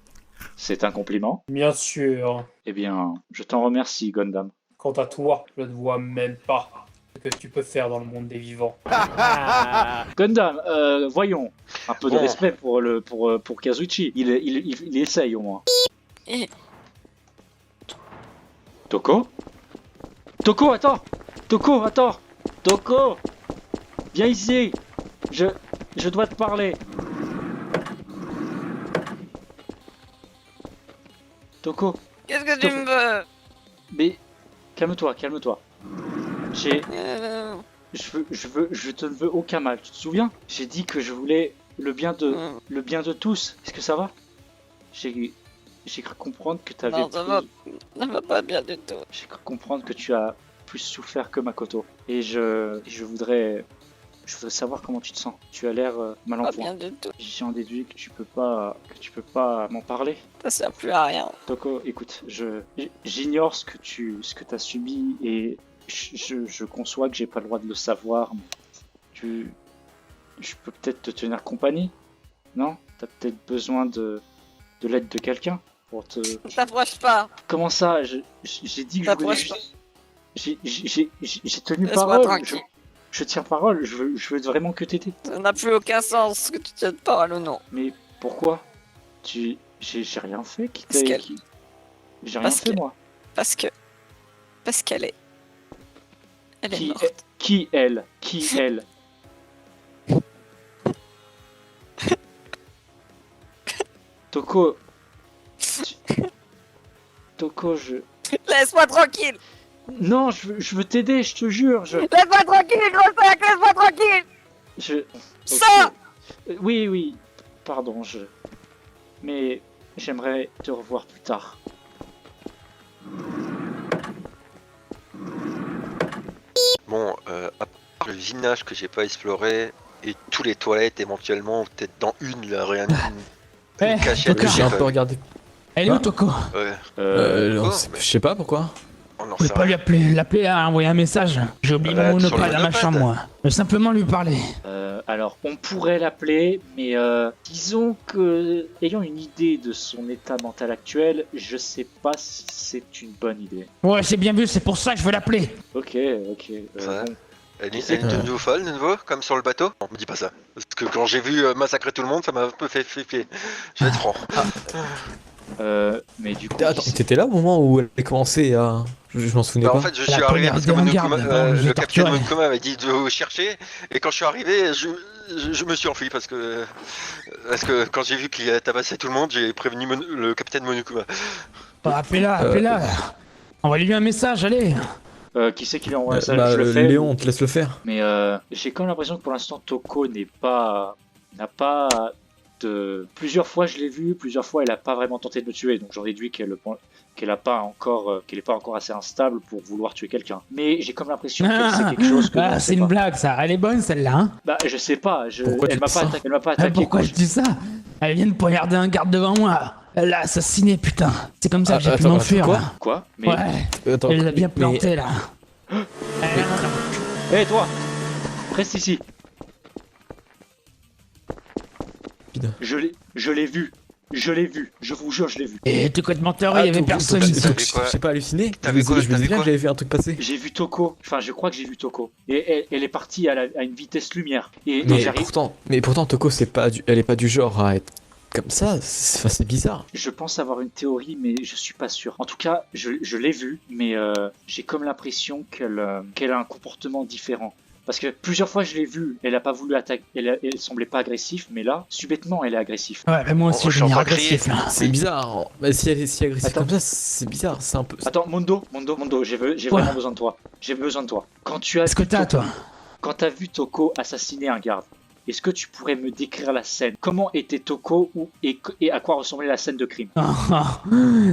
un compliment. Bien sûr. Eh bien, je t'en remercie, Gundam. Quant à toi, je ne vois même pas ce que tu peux faire dans le monde des vivants. Gundam, voyons, un peu de respect pour Kazuichi. Il essaye au moins. Toko, attends. Toko, viens ici. Je dois te parler. Toko. Qu'est-ce que tu me veux? Mais calme-toi. Je te ne veux aucun mal. Tu te souviens? J'ai dit que je voulais le bien de tous. Est-ce que ça va? J'ai cru comprendre que tu avais. Non, ça va pas bien du tout. J'ai cru comprendre que tu as plus souffert que Makoto. Et je voudrais savoir comment tu te sens. Tu as l'air mal en Pas point. bien du tout. J'en déduis que tu peux pas m'en parler. Ça sert plus à rien. Toko, écoute, j'ignore ce que t'as subi et je conçois que j'ai pas le droit de le savoir. Mais je peux peut-être te tenir compagnie, non? T'as peut-être besoin de l'aide de quelqu'un pour te. T'approches pas. Comment ça? J'ai dit que je voulais juste. J'ai tenu Laisse-moi parole. tranquille. Je tiens parole. Je veux vraiment que t'aider. Ça n'a plus aucun sens que tu tiennes parole ou non. Mais pourquoi? J'ai rien fait qui Parce t'a. qu'elle- J'ai rien fait moi. Parce qu'elle est. Elle est morte. Qui elle? Toko. Toko, Laisse-moi tranquille. Non, je veux t'aider, je te jure. Laisse-moi tranquille, gros sac, laisse-moi tranquille. Ça. Oui. Pardon, Mais j'aimerais te revoir plus tard. Bon, à part le vinage que j'ai pas exploré et tous les toilettes éventuellement, peut-être dans une, là, rien. Eh, Une cachette. Toka. J'ai un peu regardé. Elle est où, Toko? Ouais. Je sais pas pourquoi. On en Vous pouvez sait pas rien. l'appeler à envoyer un message. J'ai oublié mon Sur le monopode à ma monopode. chambre, moi. Je vais simplement lui parler. Alors, on pourrait l'appeler, mais disons que, ayant une idée de son état mental actuel, je sais pas si c'est une bonne idée. Ouais, c'est bien vu, c'est pour ça que je veux l'appeler. Ok. Ça. Bon. Elle est de nouveau folle, de nouveau, comme sur le bateau? Non, me dis pas ça. Parce que quand j'ai vu massacrer tout le monde, ça m'a un peu fait flipper. Je vais être franc. Mais du coup... Attends, t'étais là au moment où elle a commencé à... Je m'en souvenais Bah, pas. en fait, je La suis arrivé première parce que idée en garde, le j'ai capitaine torturé. Monokuma m'a dit de vous chercher. Et quand je suis arrivé, je me suis enfui parce que quand j'ai vu qu'il tabassait tout le monde, j'ai prévenu le capitaine Monokuma. Appelez-la. Envoyez-lui un message, allez. Qui c'est qui lui envoie ça? Bah, Je le fais. Léon, on te laisse le faire. Mais j'ai quand même l'impression que pour l'instant Toko n'a pas de... Plusieurs fois je l'ai vu, plusieurs fois elle a pas vraiment tenté de me tuer, donc j'en déduis qu'elle est pas encore assez instable pour vouloir tuer quelqu'un. Mais j'ai comme l'impression que c'est quelque chose que... je ne sais c'est une pas. blague, ça. Elle est bonne, celle-là, hein. Bah je sais pas, Pourquoi elle tu m'a dis pas ça attaqué, elle m'a pas attaqué. Pourquoi je dis ça? Elle vient de poignarder un garde devant moi. Elle l'a assassiné, putain. C'est comme ça que j'ai pu attends, m'enfuir. quoi là. Quoi? Mais... Ouais, Attends, elle l'a bien mais- planté, là. Hé toi, reste ici. Putain. Je l'ai vu. Je vous jure, je l'ai vu. Et tu de menteur, il y avait personne ici. J'ai pas halluciné. T'avais quoi, Je me disais bien que j'avais vu un truc passer. J'ai vu Toko. Enfin, je crois que j'ai vu Toko. Et elle est partie à une vitesse lumière. Et Mais j'arrive. pourtant, Toko, elle est pas du genre à être comme ça. C'est bizarre. Je pense avoir une théorie, mais je suis pas sûr. En tout cas, je l'ai vue, mais j'ai comme l'impression qu'elle a un comportement différent. Parce que plusieurs fois je l'ai vue, elle a pas voulu attaquer, elle semblait pas agressive, mais là, subitement, elle est agressive. Ouais, mais moi aussi, je vais agressif, là. C'est bizarre. Bah, si elle est si agressive comme ça, c'est bizarre. C'est un peu. Attends, Mondo, j'ai vraiment besoin de toi. J'ai besoin de toi. Quand tu as Qu'est-ce que t'as, toi? Quand t'as vu Toko assassiner un garde, est-ce que tu pourrais me décrire la scène? Comment était Toko et à quoi ressemblait la scène de crime?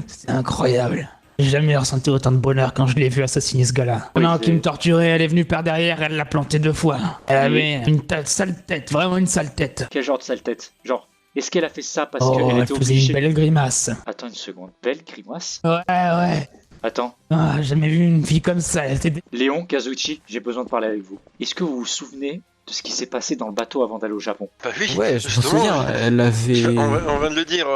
C'est incroyable. J'ai jamais ressenti autant de bonheur quand je l'ai vu assassiner ce gars-là. Oui, Non, c'est- qui me torturait, elle est venue par derrière, elle l'a planté 2 fois. Elle avait une sale tête, vraiment une sale tête. Quel genre de sale tête? Genre, est-ce qu'elle a fait ça parce Oh, qu'elle elle était faisait obligée? une belle grimace. Attends une seconde, belle grimace? Ouais. Attends, Ah, j'ai jamais vu une fille comme ça, elle était... Léon, Kazuchi, j'ai besoin de parler avec vous. Est-ce que vous vous souvenez de ce qui s'est passé dans le bateau avant d'aller au Japon? Bah oui, Ouais, je me justement. souviens. Elle avait. On vient de le dire,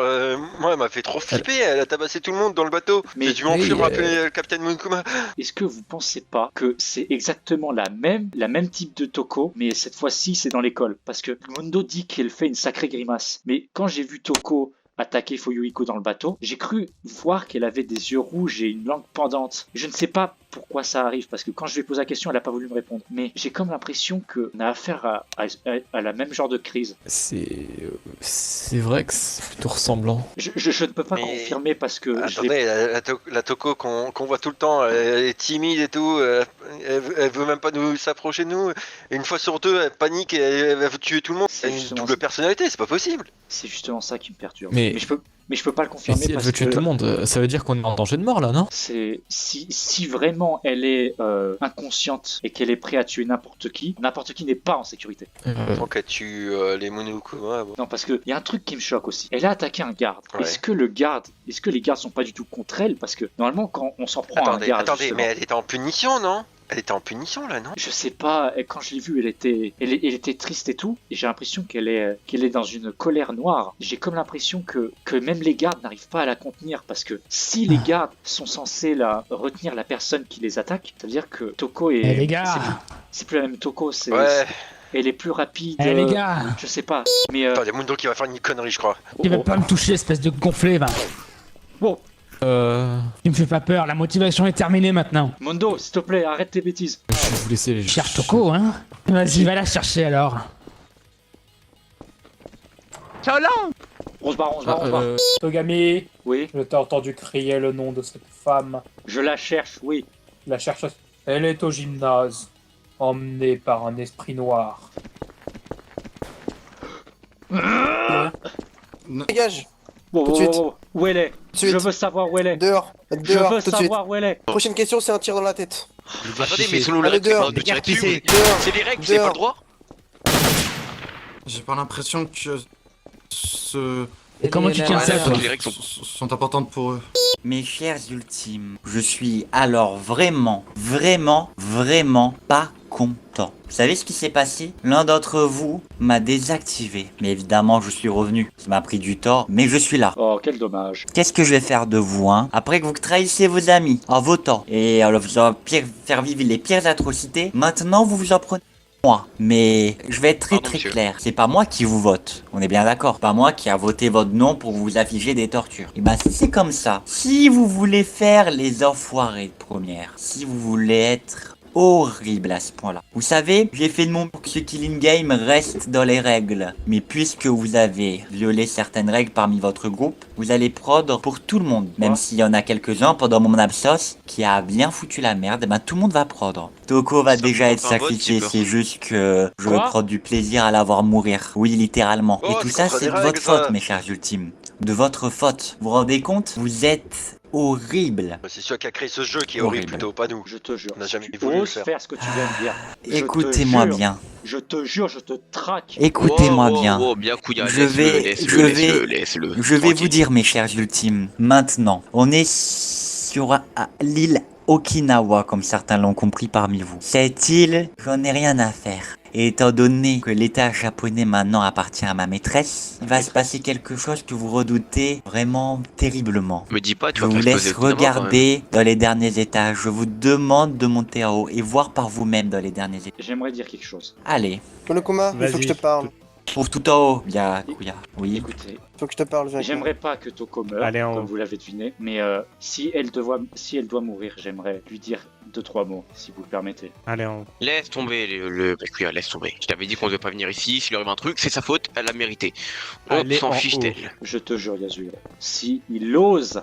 moi elle m'a fait trop flipper, elle a tabassé tout le monde dans le bateau. Mais- J'ai dû m'enfuir, oui, rappeler le capitaine Monokuma. Est-ce que vous pensez pas que c'est exactement la même type de Toko, mais cette fois-ci c'est dans l'école? Parce que Mondo dit qu'elle fait une sacrée grimace. Mais quand j'ai vu Toko attaquer Fuyuhiko dans le bateau, j'ai cru voir qu'elle avait des yeux rouges et une langue pendante. Je ne sais pas pourquoi ça arrive, parce que quand je lui ai posé la question, elle n'a pas voulu me répondre. Mais j'ai comme l'impression qu'on a affaire à la même genre de crise. C'est vrai que c'est plutôt ressemblant. Je ne peux pas Mais- confirmer parce que je Attendez, l'ai... la Toko qu'on voit tout le temps, elle est timide et tout, elle veut même pas nous s'approcher de nous. Et une fois sur deux, elle panique et elle veut tuer tout le monde. C'est Elle a une justement double ça. personnalité, c'est pas possible. C'est justement ça qui me perturbe. Mais- Mais je peux pas le Et confirmer si elle parce veut tuer que tout le monde, ça veut dire qu'on est en danger de mort là, non? c'est si vraiment elle est inconsciente et qu'elle est prête à tuer n'importe qui n'est pas en sécurité. Tant qu'elle tue les Monokuma, bon. Non, parce que y a un truc qui me choque aussi. Elle a attaqué un garde. Ouais. Est-ce que les gardes sont pas du tout contre elle? Parce que normalement quand on s'en prend à un garde, Attendez, justement, mais elle était en punition, non? Elle était en punition là, non? je sais pas, quand je l'ai vue, elle était triste et tout, et j'ai l'impression qu'elle est dans une colère noire. J'ai comme l'impression que même les gardes n'arrivent pas à la contenir, parce que si les gardes sont censés retenir la personne qui les attaque, ça veut dire que Toko est... Eh les gars, C'est plus la même Toko, c'est... Ouais. Elle est plus rapide. eh les gars, Je sais pas, mais... Attends, il y a Mundo qui va faire une connerie, je crois. tu veux pas me toucher, espèce de gonflé, va. Bon, Tu me fais pas peur, la motivation est terminée maintenant. Mondo, s'il te plaît, arrête tes bêtises. Je vais vous laisser les Cher Toko, hein. Vas-y, va la chercher alors. On se barre. Togami, Oui, je t'ai entendu crier le nom de cette femme. je la cherche, oui. La chercheuse. Elle est au gymnase, emmenée par un esprit noir. Dégage. Bon, Tout de suite. où elle est? de suite. Je veux savoir où elle est. Dehors. Je Dehors, veux tout de suite. savoir où elle est. Prochaine question, c'est un tir dans la tête. Attendez, mais selon les Allez, règles, c'est pas dehors. de tirer dessus. Dehors. C'est les règles, vous avez pas le droit. J'ai pas l'impression que ce... Et comment tu tiens ça, toi? Les règles sont importantes pour eux. Mes chers ultimes, je suis alors vraiment pas content. Vous savez ce qui s'est passé? L'un d'entre vous m'a désactivé. Mais évidemment, je suis revenu. Ça m'a pris du temps, mais je suis là. Oh, quel dommage. Qu'est-ce que je vais faire de vous, hein? Après que vous trahissez vos amis, en votant, et en faisant faire vivre les pires atrocités, maintenant vous vous en prenez moi. Mais je vais être très clair. C'est pas moi qui vous vote. On est bien d'accord. Pas moi qui a voté votre nom pour vous afficher des tortures. Et ben si c'est comme ça, si vous voulez faire les enfoirés de première, si vous voulez être horrible à ce point-là. Vous savez, j'ai fait de mon pour que ce killing game reste dans les règles. Mais puisque vous avez violé certaines règles parmi votre groupe, vous allez prod pour tout le monde. Même s'il y en a quelques-uns pendant mon absence qui a bien foutu la merde, ben tout le monde va prod. Toko va déjà être sacrifié, c'est juste que je veux prendre du plaisir à la voir mourir. Oui, littéralement. Et tout ça, c'est de votre faute, mes chers ultimes. De votre faute. Vous vous rendez compte? Vous êtes horrible. C'est celui qui a créé ce jeu qui est horrible plutôt, pas nous. Je te jure. On n'a jamais Tu voulu le oses faire ce que tu viens de dire. Écoutez-moi bien. Je te jure, je te traque. Écoutez-moi bien. Bien couillard, Je vais vous dire, mes chers ultimes, maintenant, on est sur l'île Okinawa, comme certains l'ont compris parmi vous. Cette île, j'en ai rien à faire. Et étant donné que l'état japonais maintenant appartient à ma maîtresse, il va se passer quelque chose que vous redoutez vraiment terriblement. Me dis pas, tu Je vas vous faire laisse exploser le regarder dans les derniers étages. Je vous demande de monter en haut et voir par vous-même dans les derniers étages. J'aimerais dire quelque chose. Allez. Monokuma, il faut que je te parle. Pour tout en haut, Kuya. Oui. Écoutez, Faut que je te parle, Jacques. j'aimerais pas que Toko meure, comme vous l'avez deviné, mais si elle doit mourir, j'aimerais lui dire 2-3 mots, si vous le permettez. Allez, on... Laisse tomber le couillard, laisse tomber. Je t'avais dit qu'on devait pas venir ici, s'il lui arrive un truc, c'est sa faute, elle l'a mérité. On s'en fiche d'elle. Je te jure, Yasuo, si il ose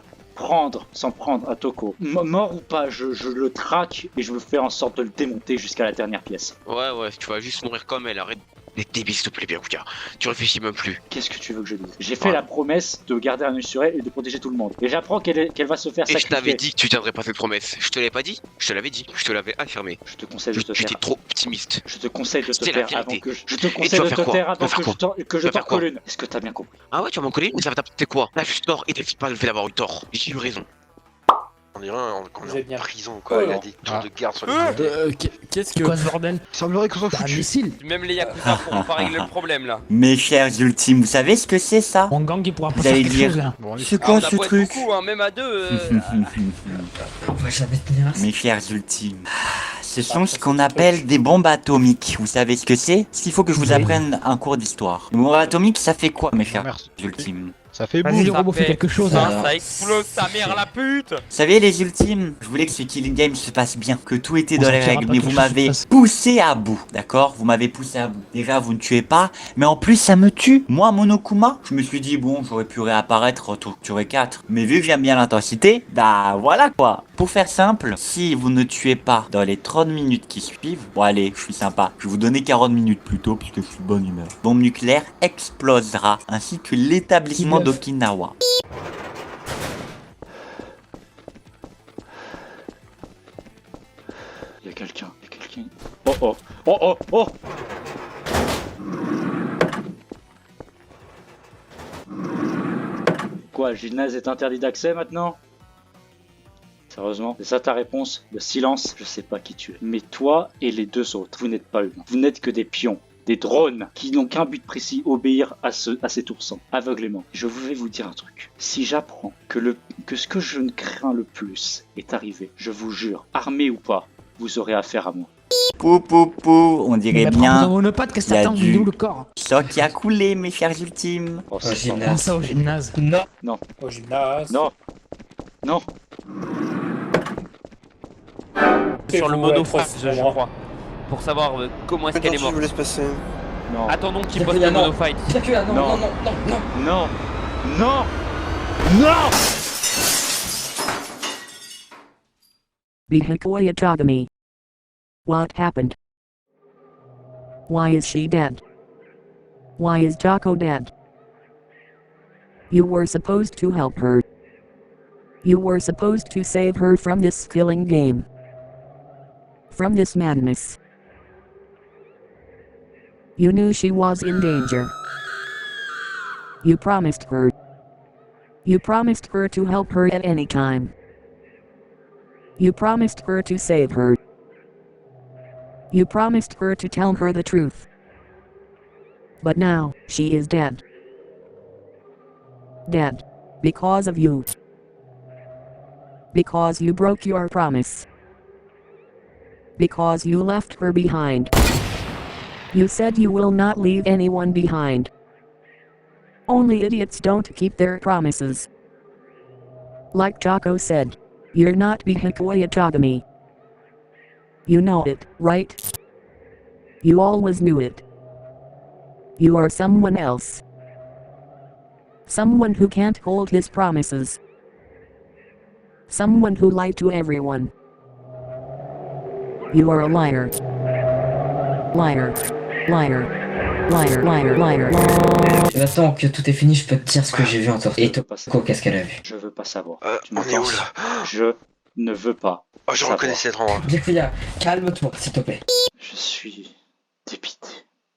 s'en prendre à Toko, mort ou pas, je le traque et je veux faire en sorte de le démonter jusqu'à la dernière pièce. Ouais, tu vas juste mourir comme elle, arrête d'être débile s'il te plaît, bien couillard. Tu réfléchis même plus. Qu'est-ce que tu veux que je dise? J'ai fait la promesse de garder un œil sur elle et de protéger tout le monde. Et j'apprends qu'elle va se faire sacrifier. Et je t'avais dit que tu tiendrais pas cette promesse. Je te l'avais pas dit? Je te l'avais dit. Je te l'avais affirmé. Je te conseille de te taire. Tu étais trop optimiste. Je te conseille de te C'était la taire avant vérité. que je te conseille de te taire avant que je t'en colle une. Est-ce que t'as bien compris? Ah ouais, tu vas m'en coller une? Ça va t'apporter quoi? Là, juste tort et t'expliques pas le fait d'avoir eu tort. J'ai eu raison. On dirait qu'on est en prison quoi, il a des tours de garde sur les Qu'est-ce que... Quoi ce bordel? Il semblerait qu'on s'en T'as un fout. missile. Même les Yakuza pourront pas régler le problème là. Mes chers ultimes, vous savez ce que c'est ça? Mon gang il pourra pas Vous faire allez quelque dire, chose là. c'est quoi ce truc? Beaucoup, hein, même à deux. On va jamais tenir. Mes chers ultimes, ce sont ce qu'on appelle des bombes atomiques. Vous savez ce que c'est? S'il faut que je vous apprenne un cours d'histoire. Une bombe atomique, ça fait quoi, mes chers ultimes? Ça fait Vas-y, le robot fait quelque chose. Ça, ça explose sa mère la pute. Vous savez les ultimes, je voulais que ce killing game se passe bien, que tout était dans les sortira règles, pas mais quelque vous chose m'avez de face. poussé à bout, d'accord? Vous m'avez poussé à bout. Déjà vous ne tuez pas, mais en plus ça me tue. Moi Monokuma, je me suis dit bon, j'aurais pu réapparaître, torturer 4. Mais vu que j'aime bien l'intensité, bah voilà quoi. Pour faire simple, si vous ne tuez pas dans les 30 minutes qui suivent, bon allez, je suis sympa, je vais vous donner 40 minutes plus tôt puisque je suis de bonne humeur. Bombe nucléaire explosera, ainsi que l'établissement d'Okinawa. Il y a quelqu'un. Oh. Quoi, le gymnase est interdit d'accès maintenant? Sérieusement? C'est ça ta réponse? Le silence? Je sais pas qui tu es. Mais toi et les deux autres, vous n'êtes pas humains. Vous n'êtes que des pions. Des drones qui n'ont qu'un but précis, obéir à cet ourson, aveuglément. Je vais vous dire un truc. Si j'apprends que ce que je ne crains le plus est arrivé, je vous jure, armé ou pas, vous aurez affaire à moi. Pou, on dirait bien. Qu'est-ce que t'attends? Il est où le corps? Ça qui a coulé, mes chers ultimes. Oh, Comment ça au gymnase? Non. Au gymnase. Non. Sur le monofight, je crois. Pour savoir comment est-ce qu'elle est morte. Je vous laisse passer. Non. Attendons qu'il poste le monofight. Non. Bihikoya Togami. What happened? Why is she dead? Why is Taco dead? You were supposed to help her. You were supposed to save her from this killing game. from this madness. You knew she was in danger. You promised her. You promised her to help her at any time. You promised her to save her. You promised her to tell her the truth. But now, she is dead. Dead. Because of you. Because you broke your promise. Because you left her behind. You said you will not leave anyone behind. Only idiots don't keep their promises. Like Jocko said, you're not Bihikuya Togami. You know it, right? You always knew it. You are someone else. Someone who can't hold his promises. Someone who lied to everyone. You are a liar. Liar. Liar. Liar, liar, liar. Maintenant que tout est fini, je peux te dire ce que j'ai vu en toi. Et Toko, qu'est-ce qu'elle a vu? Je veux pas savoir. Tu On est où m'entends? là? Je ne veux pas. Oh, je reconnais cet endroit. Byakuya, calme-toi, s'il te plaît. Je suis dépité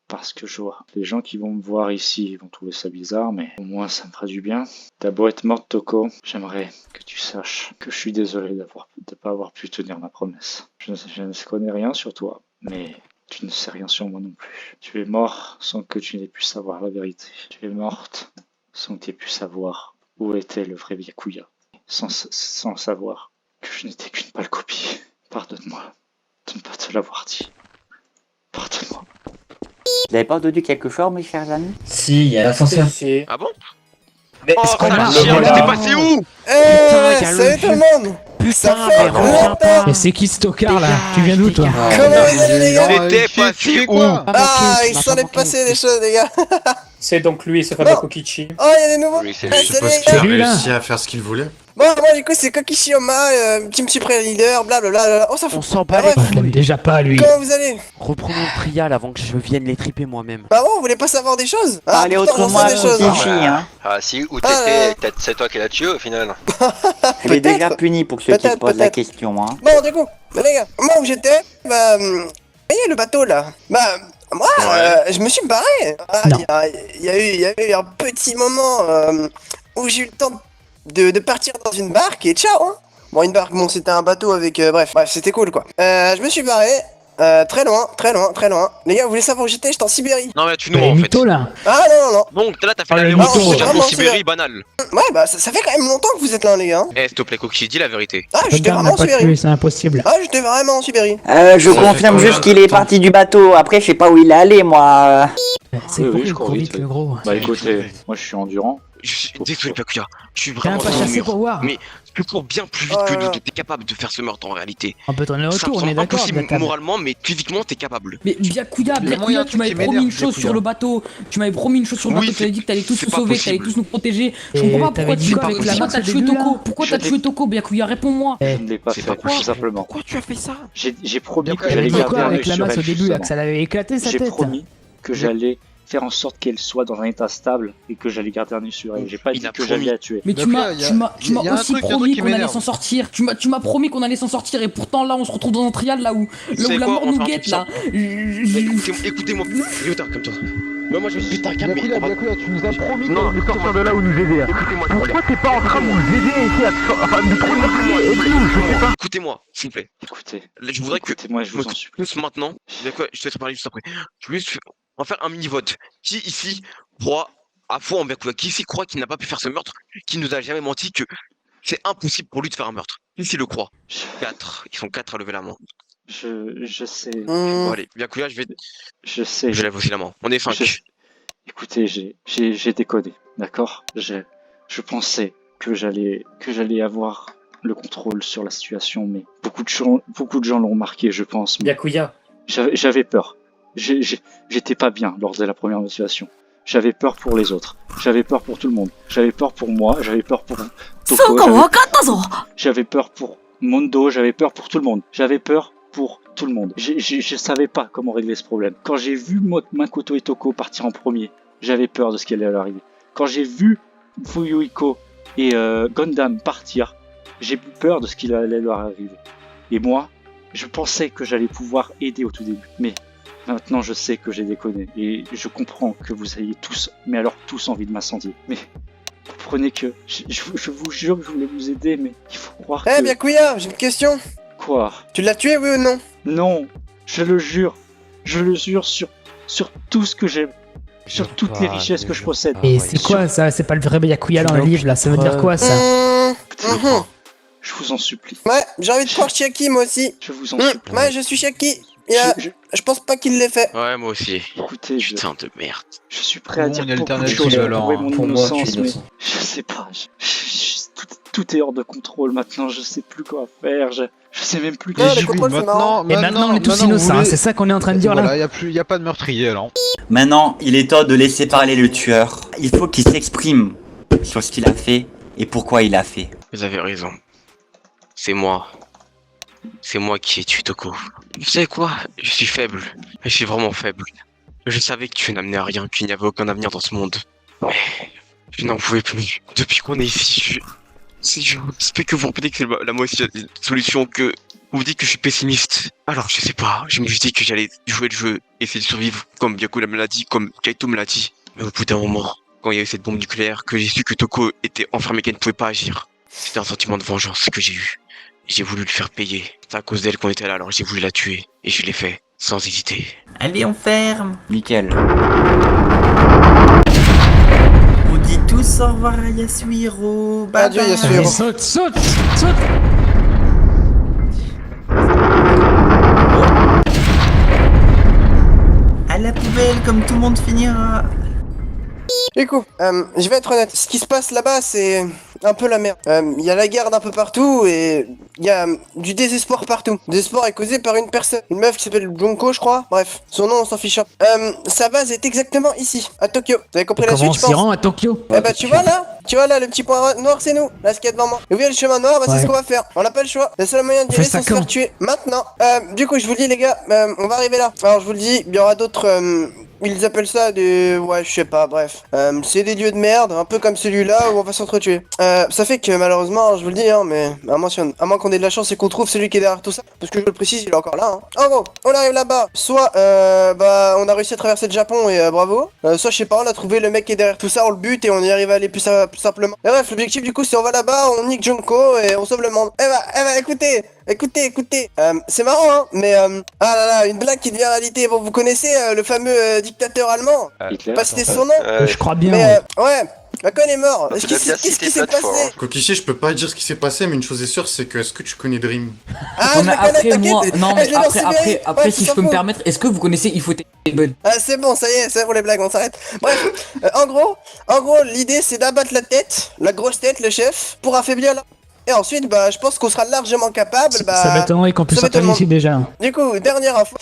parce que je vois. Les gens qui vont me voir ici vont trouver ça bizarre, mais au moins ça me fera du bien. T'as beau être morte, Toko, j'aimerais que tu saches que je suis désolé de pas avoir pu tenir ma promesse. Je ne connais rien sur toi, mais tu ne sais rien sur moi non plus. Tu es mort sans que tu n'aies pu savoir la vérité. Tu es morte sans que tu aies pu savoir où était le vrai Byakuya. Sans savoir que je n'étais qu'une pâle copie. Pardonne-moi de ne pas te l'avoir dit. Pardonne-moi. Vous n'avez pas entendu quelque chose, mes chers amis? Si, il y a l'ascenseur. Ah bon? Mais oh, connard, sale chien, t'es passé où? Salut tout le monde! Ça fait longtemps! Mais c'est qui ce tocard là? Tu viens d'où toi? Comment vous allez les gars? T'étais passé où? Ah, il s'en est passé des choses les gars! C'est donc lui, ce fameux Kokichi. Oh, il y a des nouveaux! Oui, c'est Ah, lui. salut, les gars. gars. lui, là. réussi à faire ce qu'il voulait. Bon, moi du coup c'est Kokichi Oma, Team Super Leader, blablabla. On s'en fout. On s'en bat Ah, les bref. Je l'aime déjà pas lui. Comment vous allez? Reprenons le trial avant que je vienne les triper moi-même. Bah bon, vous voulez pas savoir des choses? Allez, pourtant, on autrement, sait des choses. Kokichi, hein. Ah si, où Ah, t'étais, peut-être c'est toi qui l'as tué au final. Je l'ai déjà puni pour ceux qui se posent la question, hein. Bon, du coup, bah, les gars, moi où j'étais, bah, vous voyez le bateau là? Bah, moi, je me suis barré. Ah, Non. il y a eu un petit moment où j'ai eu le temps de partir dans une barque et ciao, hein. Bon, une barque, bon, c'était un bateau avec, bref, c'était cool quoi. Je me suis barré. Très loin. Les gars, vous voulez savoir où j'étais? J'étais en Sibérie. Non mais tu nous mens en fait. mytho là. Ah non. Donc là t'as fait Ah, le l'aller-retour mytho. au Japon, Vraiment, Sibérie, banal. Ouais, bah ça fait quand même longtemps que vous êtes là, les gars. Eh s'il te plaît Kokichi, dis la vérité. Ah, j'étais Regarde, vraiment n'a en pas tué, Sibérie. c'est impossible. Ah, j'étais vraiment en Sibérie. Je confirme juste qu'il est parti du bateau. Après, je sais pas où il est allé, moi. C'est Oui, pour je il cours court vite, vite le gros. Bah écoutez, moi je suis endurant. Je suis désolé Byakuya, je suis T'as vraiment pas dans le chassé mur. pour voir. Mais tu cours bien plus vite que nous, t'es capable de faire ce meurtre en réalité. On peut tourner Ça me autour, on semble est d'accord. impossible Gatab. moralement, mais physiquement t'es capable. Mais Byakuya, Il y a moyen tu m'avais qui promis m'énerve, une chose Byakuya. sur le bateau. Tu m'avais promis une chose sur le Oui, bateau. Tu avais dit que t'allais tous c'est nous pas sauver, que t'allais possible. tous nous protéger. Je Et comprends pas t'avais pourquoi dit tu pas avec la possible, main t'as c'est tué début, là. Toko. Pourquoi t'as tué Toko, Byakuya? Réponds-moi. Je ne l'ai pas C'est fait, pas tout simplement. Pourquoi tu as fait ça? J'ai promis que Elle j'allais dit garder quoi un œil avec la sur masse elle, au début là, que justement. ça l'avait éclaté sa J'ai tête. promis que j'allais faire en sorte qu'elle soit dans un état stable et que j'allais garder un œil sur elle. J'ai pas Il dit a que promis. j'allais la tuer. Mais tu m'as y a un aussi truc promis qui qu'on allait m'énerve. s'en sortir. Tu m'as promis qu'on allait s'en sortir et pourtant là on se retrouve dans un trial là où savez la quoi, mort on va nous faire un guette truc là. Écoutez-moi, Ryota, comme toi. Moi je vais putain calmer. Byakuya, tu nous as promis Non, de sortir de là où nous aider. Écoutez-moi, Pourquoi t'es pas en train de nous aider ici à nous trouver et tout, je sais pas. Écoutez-moi, s'il vous plaît. Écoutez, Je voudrais que écoutez-moi, je vous en supplie. tous maintenant, je te laisse parler juste après. On va faire un mini-vote. Qui ici croit à fond en Byakuya? Qui ici croit qu'il n'a pas pu faire ce meurtre? Qui nous a jamais menti que c'est impossible pour lui de faire un meurtre? Qui ici le croit? 4. Ils sont 4 à lever la main. Je sais. Bon allez, Byakuya, Je sais. je lève aussi la main. On est 5. Écoutez, j'ai déconné, d'accord? Je pensais que j'allais avoir le contrôle sur la situation, mais beaucoup de gens l'ont remarqué, je pense. Mais Byakuya. j'avais peur. J'étais pas bien lors de la première motivation. J'avais peur pour les autres. J'avais peur pour tout le monde. J'avais peur pour moi. J'avais peur pour Toko. J'avais peur pour Mondo. J'avais peur pour tout le monde. J'avais peur pour tout le monde. Je savais pas comment régler ce problème. Quand j'ai vu Makoto et Toko partir en premier, j'avais peur de ce qui allait leur arriver. Quand j'ai vu Fuyuhiko et Gundam partir, j'ai eu peur de ce qui allait leur arriver. Et moi, Je pensais que j'allais pouvoir aider au tout début, mais maintenant je sais que j'ai déconné et je comprends que vous ayez tous, mais alors tous envie de m'incendier. Mais comprenez que je vous jure que je voulais vous aider, mais il faut croire que... Eh bien, Byakuya, j'ai une question. Quoi? Tu l'as tué, oui ou non? Non, je le jure sur tout ce que j'ai, sur toutes les richesses que je possède. Et c'est quoi ça? C'est pas le vrai Byakuya dans le livre là, ça veut dire quoi ça? Je vous en supplie. Ouais, j'ai envie de croire Chiaki, moi aussi. Je vous en supplie. Ouais, je suis Chiaki. Je pense pas qu'il l'ait fait. Ouais, moi aussi. Écoutez, putain de merde. Je suis prêt à dire une beaucoup de alternative, choses pour alors, prouver hein. mon Pour moi, tu es innocence, mais innocent. je sais pas. Tout est hors de contrôle maintenant. Je sais plus quoi faire. Je sais même plus. Ouais, le contrôle, c'est marrant. Et maintenant on est tous innocents, hein, c'est ça qu'on est en train de dire là. Voilà, y a pas de meurtrier alors. Maintenant, il est temps de laisser parler le tueur. Il faut qu'il s'exprime sur ce qu'il a fait et pourquoi il l'a fait. Vous avez raison. C'est moi. C'est moi qui ai tué Toko. Vous savez quoi? Je suis faible. Je suis vraiment faible. Je savais que tu n'amenais à rien, qu'il n'y avait aucun avenir dans ce monde. Mais je n'en pouvais plus. Depuis qu'on est ici, je sais que vous répétez que c'est la moitié de la solution, que vous dites que je suis pessimiste. Alors je sais pas, je me suis dit que j'allais jouer le jeu, essayer de survivre, comme Byakuya me l'a dit, comme Kaito me l'a dit. Mais au bout d'un moment, quand il y a eu cette bombe nucléaire, que j'ai su que Toko était enfermé, qu'elle ne pouvait pas agir, c'était un sentiment de vengeance que j'ai eu. J'ai voulu le faire payer. C'est à cause d'elle qu'on était là, alors j'ai voulu la tuer. Et je l'ai fait, sans hésiter. Allez, on ferme. Nickel. On dit tous au revoir à Yasuhiro. Bye Adieu, bye. Yasuhiro. Saute. À la poubelle, comme tout le monde finira. Du coup, je vais être honnête, ce qui se passe là-bas, c'est un peu la merde. Il y a la guerre d'un peu partout et il y a du désespoir partout. Le désespoir est causé par une personne, une meuf qui s'appelle Junko, je crois. Bref, son nom, on s'en fiche. Sa base est exactement ici, à Tokyo. Vous avez compris la Comment on suite, je s'y pense? rend à Tokyo? Eh bah tu vois là, le petit point noir c'est nous, là ce qu'il y a devant moi. Vous voyez le chemin noir, bah c'est Ouais. ce qu'on va faire. On n'a pas le choix. Le seul moyen d'y On fait aller ça c'est se faire quand? tuer maintenant. Du coup je vous le dis les gars, on va arriver là. Alors je vous le dis, il y aura d'autres ils appellent ça des... ouais je sais pas, bref. C'est des lieux de merde, un peu comme celui-là où on va s'entretuer. Ça fait que malheureusement, je vous le dis mais à moins qu'on ait de la chance et qu'on trouve celui qui est derrière tout ça, parce que je le précise, il est encore là. En gros, on arrive là-bas, soit on a réussi à traverser le Japon et bravo, soit je sais pas, on a trouvé le mec qui est derrière tout ça, on le bute et on y arrive à aller plus simplement. Et bref, l'objectif du coup c'est on va là-bas, on nique Junko et on sauve le monde. Eh bah écoutez, c'est marrant hein, mais ah là là, une blague qui devient réalité. Bon, vous connaissez le fameux dictateur allemand, pas citer son nom, Je crois bien. mais ouais, Macon est mort. Qu'est-ce qui s'est passé? Kokichi, je peux pas dire ce qui s'est passé, mais une chose est sûre, c'est que est-ce que tu connais Dream? Ah, Non, je mais le connais, après, moi, t'inquiète. non, Eh, mais je l'ai dans Sibérie. après, Ouais, si tu je peux t'en me fous. permettre, est-ce que vous connaissez Il faut Table? Ah c'est bon, ça y est, c'est pour les blagues, on s'arrête. Bref, en gros, l'idée c'est d'abattre la tête, la grosse tête, le chef, pour affaiblir la... Et ensuite, je pense qu'on sera largement capable, Ça m'étonnerait qu'on puisse sauver tout le sortir d'ici monde. déjà. Du coup, dernière info,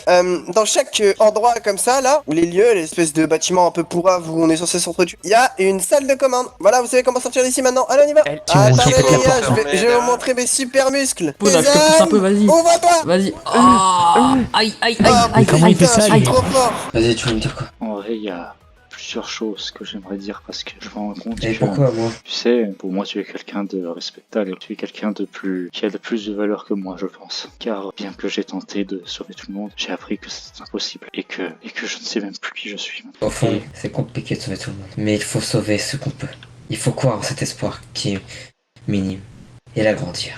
dans chaque endroit comme ça, là, où les lieux, l'espèce de bâtiment un peu pourrave où on est censé s'entretuer, il y a une salle de commande. Voilà, vous savez comment sortir d'ici maintenant. Allez, on y va. Attendez les gars, je vais vous montrer mes super muscles. Pousse, là, je te pousse un peu, vas-y. Ouvre-toi. Vas-y. Ah, aïe, aïe, aïe, aïe. Comment il fait ça, Je suis lui? trop fort. Vas-y, tu vas me dire quoi? En vrai, il y a plusieurs choses que j'aimerais dire parce que je me rends compte Et que, pourquoi, moi? tu sais, pour moi, tu es quelqu'un de respectable, tu es quelqu'un qui a de plus de valeur que moi, je pense. Car bien que j'ai tenté de sauver tout le monde, j'ai appris que c'est impossible et que je ne sais même plus qui je suis. Au fond, c'est compliqué de sauver tout le monde. Mais il faut sauver ce qu'on peut. Il faut croire en cet espoir qui est minime et l'agrandir.